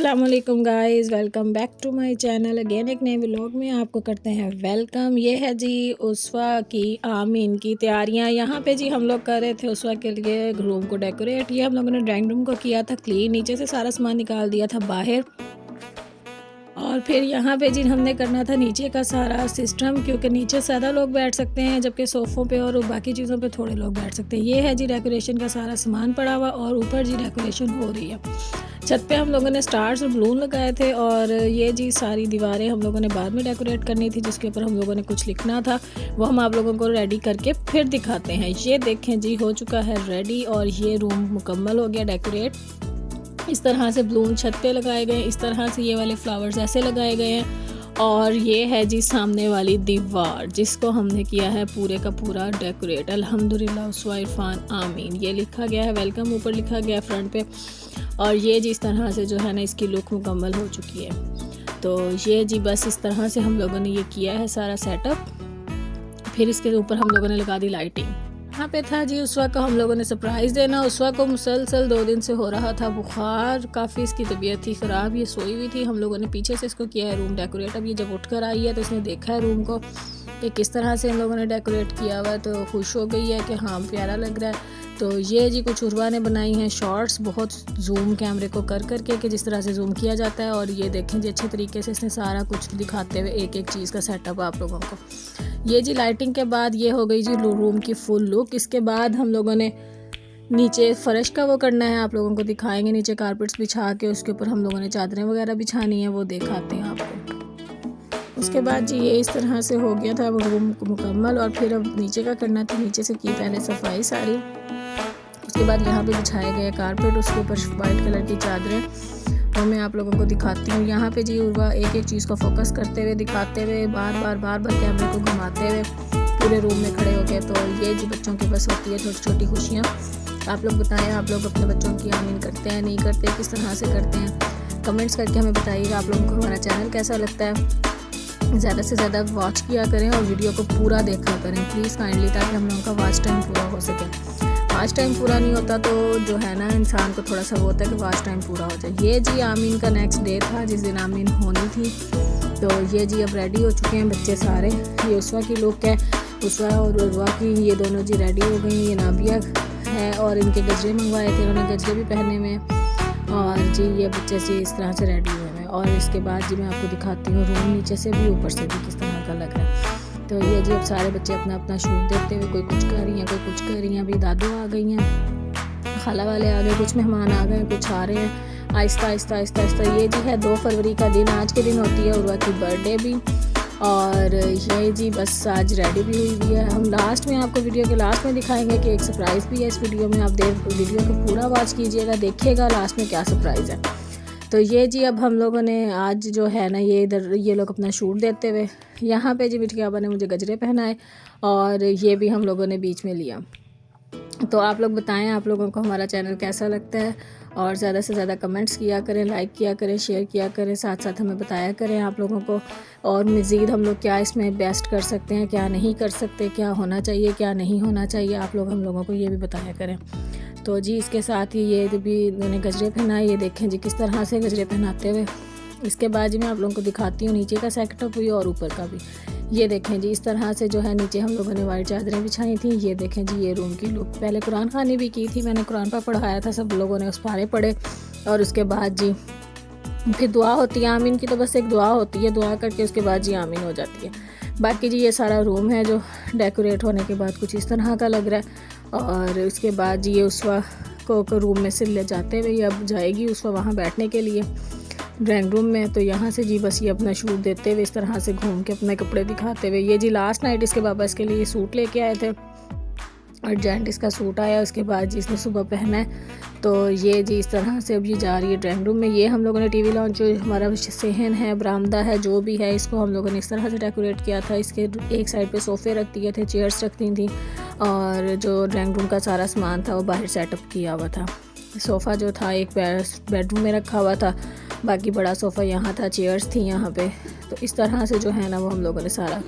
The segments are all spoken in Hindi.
अस्सलाम वालेकुम guys, welcome back to my channel. Again एक नए व्लॉग में आपको करते हैं वेलकम। ये है जी उसवा की आमीन की तैयारियां। यहाँ पे जी हम लोग कर रहे थे उसवा के लिए रूम को डेकोरेट। ये हम लोगों ने ड्राइंग रूम को किया था क्लीन, नीचे से सारा सामान निकाल दिया था बाहर। और फिर यहाँ पे जी हमने करना था नीचे का सारा सिस्टम, क्योंकि नीचे ज़्यादा लोग बैठ सकते हैं जबकि सोफ़ों पे और बाकी चीज़ों पे थोड़े लोग बैठ सकते हैं। ये है जी डेकोरेशन का सारा सामान पड़ा हुआ और ऊपर जी डेकोरेशन हो रही है। छत पे हम लोगों ने स्टार्स और बलून लगाए थे और ये जी सारी दीवारें हम लोगों ने बाद में डेकोरेट करनी थी, जिसके ऊपर हम लोगों ने कुछ लिखना था। वो हम आप लोगों को रेडी करके फिर दिखाते हैं। ये देखें जी हो चुका है रेडी और ये रूम मुकम्मल हो गया डेकोरेट। इस तरह से बलून छत पे लगाए गए, इस तरह से ये वाले फ्लावर्स ऐसे लगाए गए हैं। और ये है जी सामने वाली दीवार जिसको हमने किया है पूरे का पूरा डेकोरेट। अल्हम्दुलिल्लाह उसवा इरफान आमीन ये लिखा गया है, वेलकम ऊपर लिखा गया है फ्रंट पे। और ये जी इस तरह से जो है ना इसकी लुक मुकम्मल हो चुकी है। तो ये जी बस इस तरह से हम लोगों ने ये किया है सारा सेटअप। फिर इसके ऊपर हम लोगों ने लगा दी लाइटिंग। यहाँ पे था जी उसवा को हम लोगों ने सरप्राइज़ देना। उसवा को मुसलसल 2 दिन से हो रहा था बुखार, काफ़ी इसकी तबीयत थी ख़राब, ये सोई हुई थी। हम लोगों ने पीछे से इसको किया है रूम डेकोरेट। अब ये जब उठ कर आई है तो इसने देखा है रूम को कि किस तरह से इन लोगों ने डेकोरेट किया हुआ है, तो खुश हो गई है कि हाँ प्यारा लग रहा है। तो ये जी कुछ उर्वा ने बनाई हैं शॉर्ट्स, बहुत जूम कैमरे को कर करके कि जिस तरह से जूम किया जाता है। और ये देखें जी अच्छे तरीके से इसने सारा कुछ दिखाते हुए एक एक चीज़ का सेटअप आप लोगों को। ये जी लाइटिंग के बाद ये हो गई जी रूम की फुल लुक। इसके बाद हम लोगों ने नीचे फ़र्श का वो करना है, आप लोगों को दिखाएंगे। नीचे कारपेट्स बिछा के उसके ऊपर हम लोगों ने चादरें वगैरह बिछानी है, वो दिखाते हैं आपको। उसके बाद जी ये इस तरह से हो गया था वो रूम मुकम्मल। और फिर अब नीचे का करना था, नीचे से की पहले सफाई सारी। उसके बाद यहाँ पे बिछाए गए कारपेट, उसके ऊपर वाइट कलर की चादरें, और मैं आप लोगों को दिखाती हूँ। यहाँ पे जी उर्वा एक एक चीज़ को फोकस करते हुए दिखाते हुए बार बार कैमरे को घुमाते हुए पूरे रूम में खड़े हो गए। तो ये जी बच्चों के बस होती है छोटी छोटी खुशियाँ। आप लोग बताएं, आप लोग अपने बच्चों की आमीन करते हैं नहीं करते, किस तरह से करते हैं, कमेंट्स करके हमें बताइएगा। आप लोगों को हमारा चैनल कैसा लगता है। ज़्यादा से ज़्यादा वॉच किया करें और वीडियो को पूरा देखा करें प्लीज़ काइंडली, ताकि हम लोगों का वॉच टाइम पूरा हो सके। वॉच टाइम पूरा नहीं होता तो जो है ना इंसान को थोड़ा सा वो होता है कि वॉच टाइम पूरा हो जाए। ये जी आमीन का नेक्स्ट डे था जिस दिन आमीन होनी थी। तो ये जी अब रेडी हो चुके हैं बच्चे सारे। ये उसवा की लुक है, उसवा और उर्वा की, ये दोनों जी रेडी हो गई। ये नाबिया है और इनके गजरे मंगवाए थे, उन्होंने गजरे भी पहने हुए हैं। और जी ये बच्चे जी इस तरह से रेडी हुए हैं। और इसके बाद जी मैं आपको दिखाती हूँ रूम नीचे से भी ऊपर से भी किस तरह का लग रहा है। तो ये जी अब सारे बच्चे अपना अपना शूट देते हुए, कोई कुछ कर रही हैं कोई कुछ कर रही हैं। अभी दादू आ गई हैं, खाला वाले आ गए, कुछ मेहमान आ गए, कुछ आ रहे हैं आहिस्ता आहिस्ता आहिस्ता आहिस्ता। ये जी है 2 फरवरी का दिन, आज के दिन होती है उर्वा की बर्थडे भी। और ये जी बस आज रेडी भी हुई हुई है। हम लास्ट में आपको वीडियो के लास्ट में दिखाएंगे कि एक सरप्राइज़ भी है इस वीडियो में। आप वीडियो को पूरा वॉच कीजिएगा, देखिएगा लास्ट में क्या सरप्राइज़ है। तो ये जी अब हम लोगों ने आज जो है ना ये इधर ये लोग अपना शूट देते हुए, यहाँ पे जी बिटियाबा ने मुझे गजरे पहनाए और ये भी हम लोगों ने बीच में लिया। तो आप लोग बताएं आप लोगों को हमारा चैनल कैसा लगता है, और ज़्यादा से ज़्यादा कमेंट्स किया करें, लाइक किया करें, शेयर किया करें, साथ साथ हमें बताया करें आप लोगों को और मज़ीद हम लोग क्या इसमें बेस्ट कर सकते हैं, क्या नहीं कर सकते, क्या होना चाहिए क्या नहीं होना चाहिए, आप लोग हम लोगों को ये भी बताया करें। तो जी इसके साथ ही ये भी इन्होंने गजरे पहनाए, ये देखें जी किस तरह से गजरे पहनाते हुए। इसके बाद जी मैं आप लोगों को दिखाती हूँ नीचे का सेटअप हुई और ऊपर का भी। ये देखें जी इस तरह से जो है नीचे हम लोगों ने वाइट चादरें बिछाई थी। ये देखें जी ये रूम की लुक। पहले कुरान खानी भी की थी, मैंने कुरान पर पढ़ाया था, सब लोगों ने उस पारे पढ़े। और उसके बाद जी फिर दुआ होती है आमीन की, तो बस एक दुआ होती है, दुआ करके उसके बाद जी आमीन हो जाती है। बाकी जी ये सारा रूम है जो डेकोरेट होने के बाद कुछ इस तरह का लग रहा है। और उसके बाद जी ये उसवा को रूम में से ले जाते हुए अब जाएगी उसवा वहाँ बैठने के लिए ड्राइंग रूम में। तो यहाँ से जी बस ये अपना शूट देते हुए इस तरह से घूम के अपने कपड़े दिखाते हुए। ये जी लास्ट नाइट इसके पापा इसके लिए सूट लेके आए थे, अर्जेंट इसका सूट आया, उसके बाद जी इसने सुबह पहना है। तो ये जी इस तरह से अब ये जा रही है ड्राइंग रूम में। ये हम लोगों ने टीवी लॉन्च जो हमारा सहन है, बरामदा है, जो भी है, इसको हम लोगों ने इस तरह से डेकोरेट किया था। इसके एक साइड पे सोफ़े रख दिए थे, चेयर्स रखती थी, और जो ड्राइंग रूम का सारा सामान था वो बाहर सेटअप किया हुआ था। सोफ़ा जो था एक बेडरूम में रखा हुआ था, बाकी बड़ा सोफ़ा यहाँ था, चेयर्स थी यहाँ पे। तो इस तरह से जो है ना वो हम लोगों ने सारा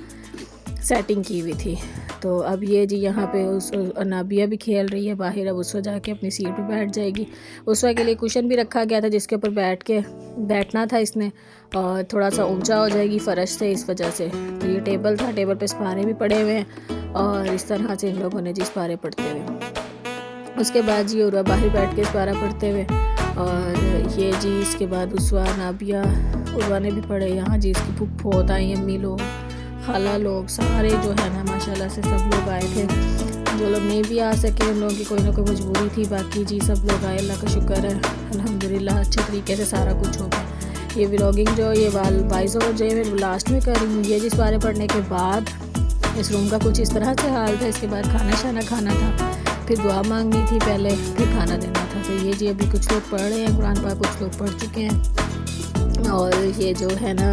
सेटिंग की हुई थी। तो अब ये जी यहाँ पे उस नाबिया भी खेल रही है बाहर। अब उसको जाके अपनी सीट पे बैठ जाएगी। उसवा के लिए कुशन भी रखा गया था जिसके ऊपर बैठना था इसने, और थोड़ा सा ऊंचा हो जाएगी फ़र्श से, इस वजह से। तो ये टेबल था, टेबल पे सिपारे भी पड़े हुए हैं और इस तरह से इन लोगों ने जी सिपारे पढ़ते हुए। उसके बाद जी उर्वा बाहर बैठ के सिपारा पढ़ते हुए, और ये जी इसके बाद उसवा, नाबिया, उर्वा ने भी पढ़े। यहाँ जी इसकी फुप्पो, ताई, अम्मी लोग, खाला लोग सारे जो है ना माशाल्लाह से सब लोग आए थे। जो लोग नहीं भी आ सके उन लोगों की कोई ना कोई मजबूरी थी, बाकी जी सब लोग आए। अल्लाह का शुक्र है, अल्हम्दुलिल्लाह अच्छे तरीके से सारा कुछ हो गया। ये व्लॉगिंग जो ये वॉइस ओवर जो है मैं लास्ट में कर रही हूँ। ये जिस बारे पढ़ने के बाद इस रूम का कुछ इस तरह से हाल था। इसके बाद खाना शाना खाना था, फिर दुआ मांगनी थी पहले, फिर खाना देना था। तो ये जी अभी कुछ लोग पढ़ रहे हैं कुरान पाक, कुछ लोग पढ़ चुके हैं। और ये जो है ना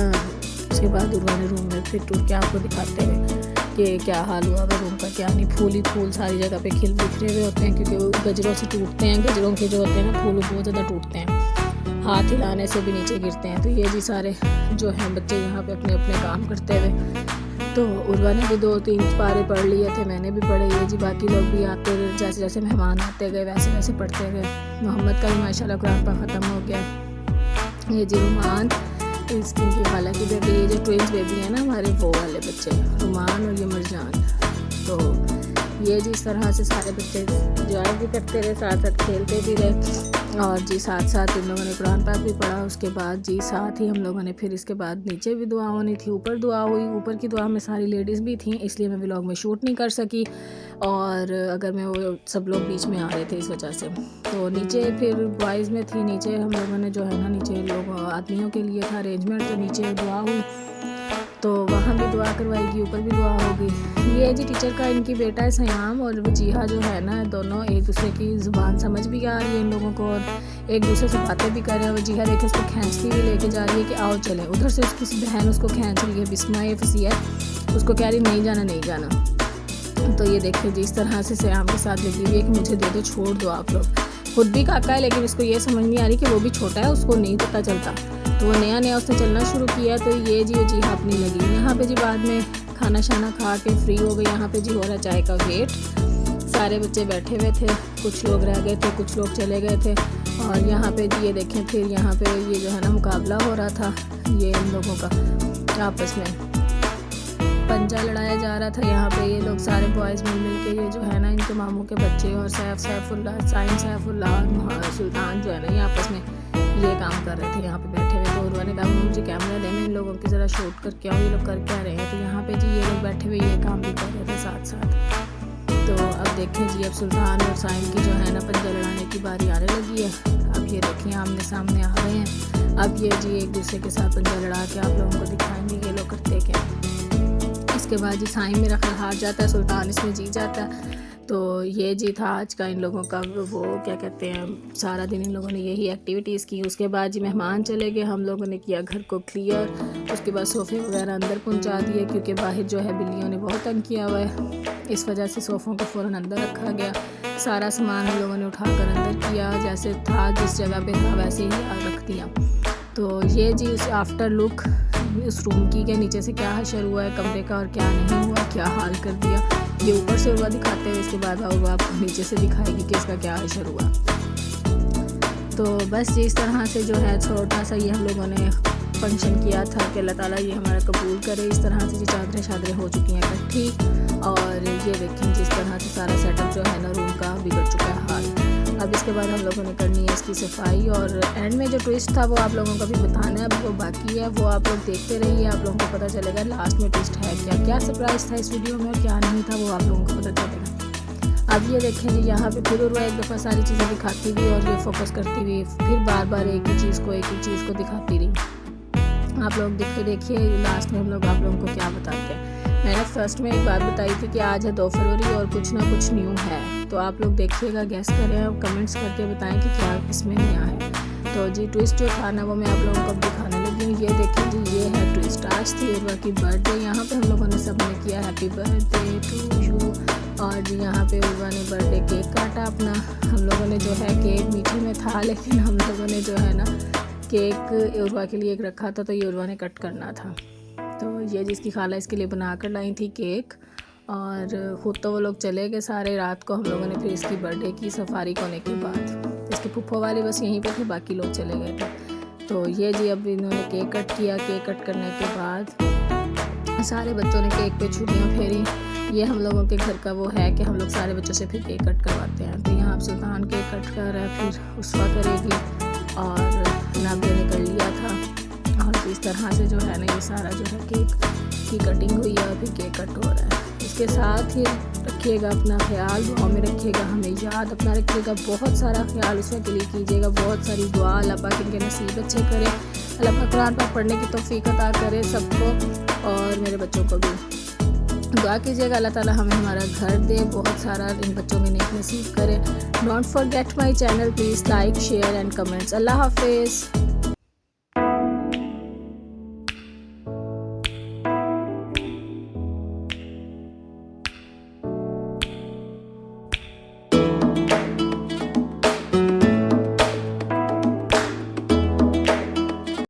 उसके बाद उन्होंने रूम में फिर टूर के आपको दिखाते हुए कि क्या हाल हुआ है रूम का, क्या नहीं। फूल ही फूल सारी जगह पे खिल बिखरे हुए होते हैं क्योंकि वो गजरों से टूटते हैं। गजरों के जो होते हैं ना फूल बहुत ज़्यादा टूटते हैं, हाथ हिलाने से भी नीचे गिरते हैं। तो ये जी सारे जो हैं बच्चे यहाँ पे अपने अपने काम करते हुए। तो उर्वा ने भी 2-3 पारे पढ़ लिए थे, मैंने भी पढ़े। ये जी बाकी लोग भी आते गए, जैसे जैसे मेहमान आते गए वैसे वैसे पढ़ते गए। मोहम्मद का भी माशाल्लाह कुरान पाक ख़त्म हो गया। ये जी रुमान इसकी खाला की बेटी, ये जो ट्विंस बेबी है ना हमारे, वो वाले बच्चे रुमान और ये मरजान। तो ये जी इस तरह से सारे बच्चे इंजॉय भी करते रहे, साथ साथ खेलते भी रहे, और जी साथ साथ इन लोगों ने कुरान पाक भी पढ़ा। उसके बाद जी साथ ही हम लोगों ने फिर इसके बाद नीचे भी दुआ होनी थी, ऊपर दुआ हुई। ऊपर की दुआ में सारी लेडीज़ भी थी, इसलिए मैं व्लॉग में शूट नहीं कर सकी, और अगर मैं वो सब लोग बीच में आ रहे थे इस वजह से। तो नीचे फिर बॉयज़ में थी, नीचे हम लोगों ने जो है ना नीचे लोग आदमियों के लिए था अरेंजमेंट, तो नीचे दुआ हुई। तो वहाँ भी दुआ करवाएगी, ऊपर भी दुआ होगी। ये जी टीचर का इनकी बेटा है सयाम और वजीहा जो है ना, दोनों एक दूसरे की ज़ुबान समझ भी आ रही है इन लोगों को, और एक दूसरे से बातें भी कर रहे हैं। वजीहा देखे उसको खींचती हुई लेके जा रही है कि आओ चले। उधर से उसकी बहन उसको खींच रही है, बिस्मा ये फसिया, उसको कह रही नहीं जाना नहीं जाना। तो ये देखिए जी इस तरह से सयाम के साथ लगी हुई है कि मुझे दे दो, छोड़ दो आप लोग। खुद भी काका है लेकिन उसको ये समझ नहीं आ रही कि वो भी छोटा है, उसको नहीं पता चलता। तो वो नया नया उसने चलना शुरू किया। तो ये जी वजीहा अपनी लगी। यहाँ पे जी बाद में खाना शाना खा के फ्री हो गई। यहाँ पे जी हो रहा चाय का वेट। सारे बच्चे बैठे हुए थे, कुछ लोग रह गए थे, कुछ लोग चले गए थे। और यहाँ पे जी ये देखें फिर यहाँ पे ये जो है ना मुकाबला हो रहा था ये इन लोगों का, आपस में पंजा लड़ाया जा रहा था। यहाँ पे ये लोग सारे बॉयज़ मिल के, ये जो है ना इनके मामू के बच्चे और सैफुल्लाह, सैफुल्लाह और सुल्तान जो है ना ये आपस में ये काम कर रहे थे यहाँ पे बैठे हुए। तो उर्वा ने कहा मुझे कैमरा दे, मैं इन लोगों की ज़रा शूट करके आऊँ, ये लोग कर क्या रहे हैं। तो यहाँ पे जी ये लोग बैठे हुए ये काम भी कर रहे थे साथ साथ। तो अब देखें जी अब सुल्तान और साइम की जो है ना पंजा लड़ाने की बारी आने लगी है। अब ये देखिए आमने सामने आ रहे हैं। अब ये जी एक दूसरे के साथ पंजा लड़ा के आप लोगों को दिखाएंगे ये लोग करते क्या। इसके बाद जी साइम मेरा ख्याल हार जाता है, सुल्तान इसमें जीत जाता है। तो ये जी था आज का इन लोगों का वो क्या कहते हैं, सारा दिन इन लोगों ने यही एक्टिविटीज़ की। उसके बाद जी मेहमान चले गए, हम लोगों ने किया घर को क्लियर। उसके बाद सोफ़े वगैरह अंदर पहुंचा दिए क्योंकि बाहर जो है बिल्लियों ने बहुत तंग किया हुआ है, इस वजह से सोफ़ों को फ़ौरन अंदर रखा गया। सारा सामान हम लोगों ने उठाकर अंदर किया, जैसे था जिस जगह पे था वैसे ही रख दिया। तो ये जी आफ्टर लुक इस रूम की, के नीचे से क्या हशर हुआ है कमरे का और क्या नहीं हुआ, क्या हाल कर दिया, ये ऊपर से हुआ दिखाते हुए इसके बाद होगा आपको नीचे से दिखाएगी कि इसका क्या हशर हुआ। तो बस जी इस तरह से जो है छोटा सा ये हम लोगों ने फंक्शन किया था कि अल्लाह ताला ये हमारा कबूल करे। इस तरह से जी चादरें शादरें हो चुकी हैं इकट्ठी, और ये देखें जिस तरह से सारा सेटअप जो है ना रूम का बिगड़ चुका है हाल। अब इसके बाद हम लोगों ने करनी है इसकी सफाई, और एंड में जो ट्विस्ट था वो आप लोगों को भी बताना है, अब वो बाकी है, वो आप लोग देखते रहिए, आप लोगों को पता चलेगा लास्ट में ट्विस्ट है क्या, क्या सरप्राइज़ था इस वीडियो में और क्या नहीं था, वो आप लोगों को पता चलेगा। अब ये देखें जी यहाँ पे फिर उर्वा एक दफ़ा सारी चीज़ें दिखाती हुई और ये फोकस करती हुई फिर बार बार एक ही चीज़ को दिखाती रही। आप लोग देखिए लास्ट में हम लोग आप लोगों को क्या बताते हैं। मैंने फर्स्ट में एक बात बताई थी कि आज है 2 फरवरी और कुछ ना कुछ न्यू है, तो आप लोग देखिएगा, गैस करें और कमेंट्स करके बताएं कि क्या इसमें नया है। तो जी ट्विस्ट जो था ना वो मैं आप लोगों को दिखाने लगी हूँ। ये देखें जी ये है ट्विस्ट। आज थी उर्वा की बर्थडे, यहाँ पे हम लोगों ने सब ने किया हैप्पी बर्थडे टू यू, और जी यहाँ पे उर्वा ने बर्थडे केक काटा अपना। हम लोगों ने जो है केक मीठे में था, लेकिन हम लोगों ने जो है ना केक उर्वा के लिए एक रखा था, तो ये उर्वा ने कट करना था। तो ये जिसकी खाला इसके लिए बना कर लाई थी केक, और खुद तो वो लोग चले गए सारे। रात को हम लोगों ने फिर इसकी बर्थडे की सफारी होने के बाद, इसके फूफो वाले बस यहीं पे थे, बाकी लोग चले गए थे। तो ये जी अब इन्होंने केक कट किया। केक कट करने के बाद सारे बच्चों ने केक पे छुरियाँ फेरी। ये हम लोगों के घर का वो है कि हम लोग सारे बच्चों से फिर केक कट करवाते हैं। तो यहाँ अब सुल्तान केक कट कर रहा है, फिर उसवा करेगी, और नाबिया ने कर लिया था। और इस तरह से जो है ना ये सारा जो है केक की कटिंग हुई है, और फिर केक कट हो रहा है। इसके साथ ही रखिएगा अपना ख्याल, दुआ में रखिएगा, हमें याद अपना रखिएगा, बहुत सारा ख्याल उसके लिए कीजिएगा, बहुत सारी दुआ। अल्लाह पाक इनके नसीब अच्छे करे, अल्लाह पाक कुरान पाक पढ़ने की तौफीक अता करे सबको, और मेरे बच्चों को भी दुआ कीजिएगा अल्लाह ताला हमें हमारा घर दे, बहुत सारा इन बच्चों में नेक नसीब करे। Don't forget my channel, please like share and comments. अल्लाह हाफिज़।